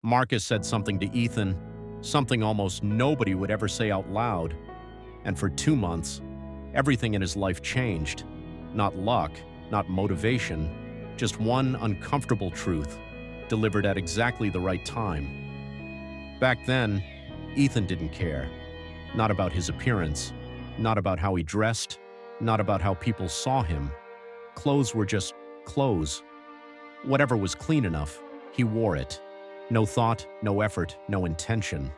Marcus said something to Ethan, something almost nobody would ever say out loud, and for 2 months, everything in his life changed. Not luck, not motivation, just one uncomfortable truth, delivered at exactly the right time. Back then, Ethan didn't care. Not about his appearance, not about how he dressed, not about how people saw him. Clothes were just clothes. Whatever was clean enough, he wore it. No thought, no effort, no intention.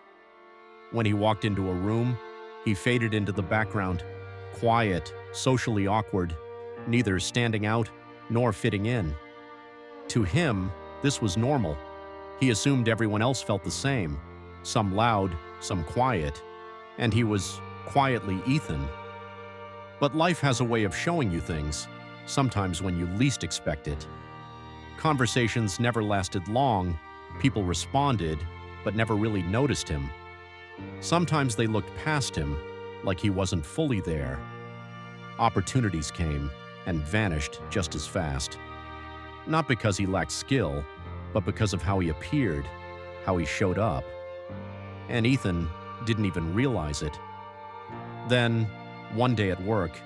When he walked into a room, he faded into the background, quiet, socially awkward, neither standing out nor fitting in. To him, this was normal. He assumed everyone else felt the same, some loud, some quiet, and he was quietly Ethan. But life has a way of showing you things, sometimes when you least expect it. Conversations never lasted long, people responded, but never really noticed him. Sometimes they looked past him, like he wasn't fully there. Opportunities came and vanished just as fast. Not because he lacked skill, but because of how he appeared, how he showed up. And Ethan didn't even realize it. Then, one day at work,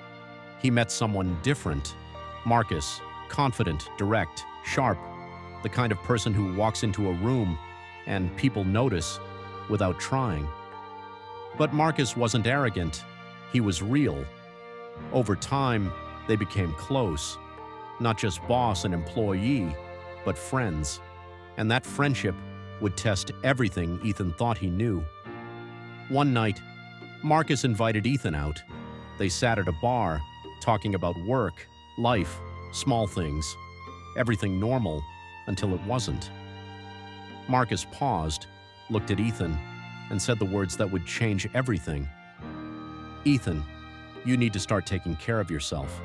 he met someone different. Marcus, confident, direct, sharp, the kind of person who walks into a room and people notice without trying. But Marcus wasn't arrogant. He was real. Over time, they became close. Not just boss and employee, but friends. And that friendship would test everything Ethan thought he knew. One night, Marcus invited Ethan out. They sat at a bar, talking about work, life, small things, everything normal until it wasn't. Marcus paused, looked at Ethan, and said the words that would change everything. "Ethan, you need to start taking care of yourself.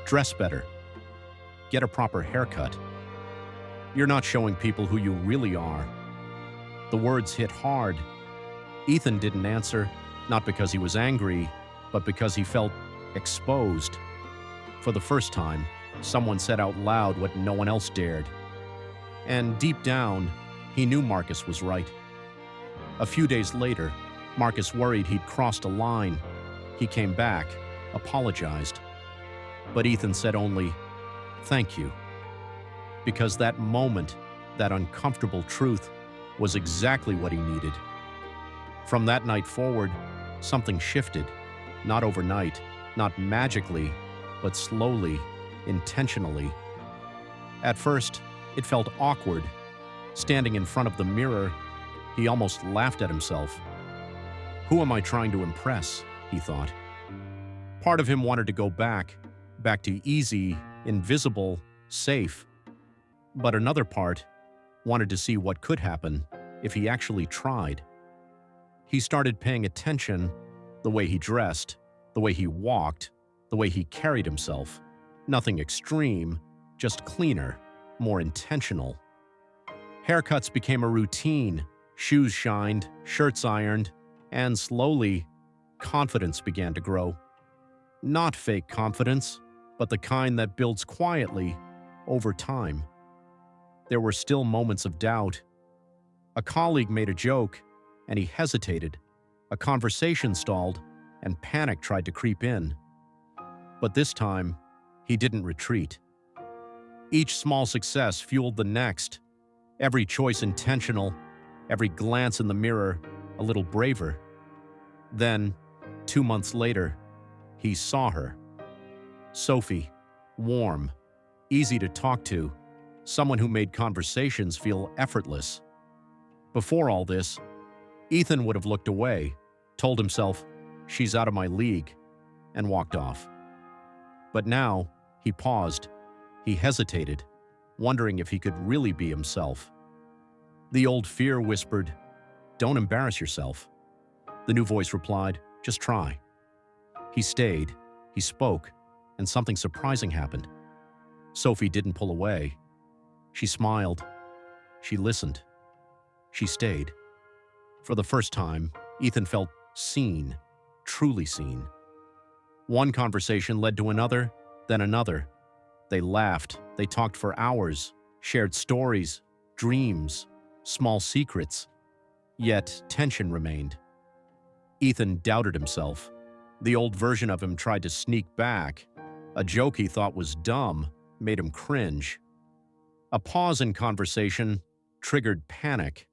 Dress better. Get a proper haircut. You're not showing people who you really are." The words hit hard. Ethan didn't answer, not because he was angry, but because he felt exposed. For the first time, someone said out loud what no one else dared. And deep down, he knew Marcus was right. A few days later, Marcus worried he'd crossed a line. He came back, apologized. But Ethan said only, "Thank you." Because that moment, that uncomfortable truth, was exactly what he needed. From that night forward, something shifted. Not overnight, not magically, but slowly, intentionally. At first, it felt awkward. Standing in front of the mirror, he almost laughed at himself. Who am I trying to impress? He thought. Part of him wanted to go back to easy, invisible, safe. But another part wanted to see what could happen if he actually tried. He started paying attention, the way he dressed, the way he walked, the way he carried himself. Nothing extreme, just cleaner, more intentional. Haircuts became a routine, shoes shined, shirts ironed, and slowly, confidence began to grow. Not fake confidence, but the kind that builds quietly over time. There were still moments of doubt. A colleague made a joke, and he hesitated. A conversation stalled, and panic tried to creep in. But this time, he didn't retreat. Each small success fueled the next. Every choice intentional, every glance in the mirror a little braver. Then, 2 months later, he saw her. Sophie, warm, easy to talk to, someone who made conversations feel effortless. Before all this, Ethan would have looked away, told himself, "She's out of my league," and walked off. But now, he paused. He hesitated, wondering if he could really be himself. The old fear whispered, "Don't embarrass yourself." The new voice replied, "Just try." He stayed, he spoke, and something surprising happened. Sophie didn't pull away. She smiled. She listened. She stayed. For the first time, Ethan felt seen, truly seen. One conversation led to another, then another. They laughed, they talked for hours, shared stories, dreams. small secrets, yet tension remained. Ethan doubted himself. The old version of him tried to sneak back. A joke he thought was dumb made him cringe. A pause in conversation triggered panic.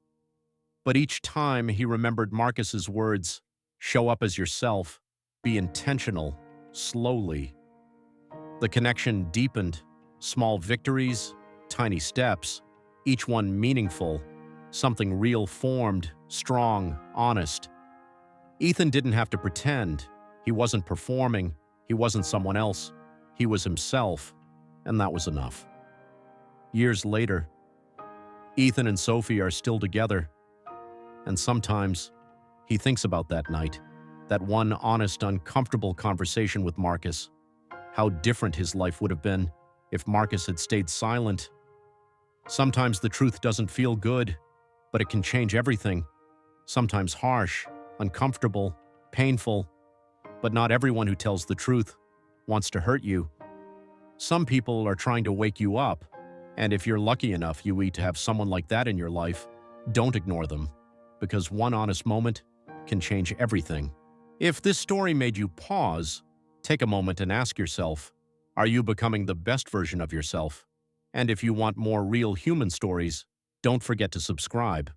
But each time he remembered Marcus's words, "Show up as yourself, be intentional, slowly." The connection deepened, small victories, tiny steps, each one meaningful, something real formed, strong, honest. Ethan didn't have to pretend. He wasn't performing. He wasn't someone else. He was himself, and that was enough. Years later, Ethan and Sophie are still together, and sometimes he thinks about that night, that one honest, uncomfortable conversation with Marcus. How different his life would have been if Marcus had stayed silent. Sometimes the truth doesn't feel good, but it can change everything. Sometimes harsh, uncomfortable, painful, but not everyone who tells the truth wants to hurt you. Some people are trying to wake you up, and if you're lucky enough to have someone like that in your life, don't ignore them, because one honest moment can change everything. If this story made you pause, take a moment and ask yourself, are you becoming the best version of yourself? And if you want more real human stories, don't forget to subscribe.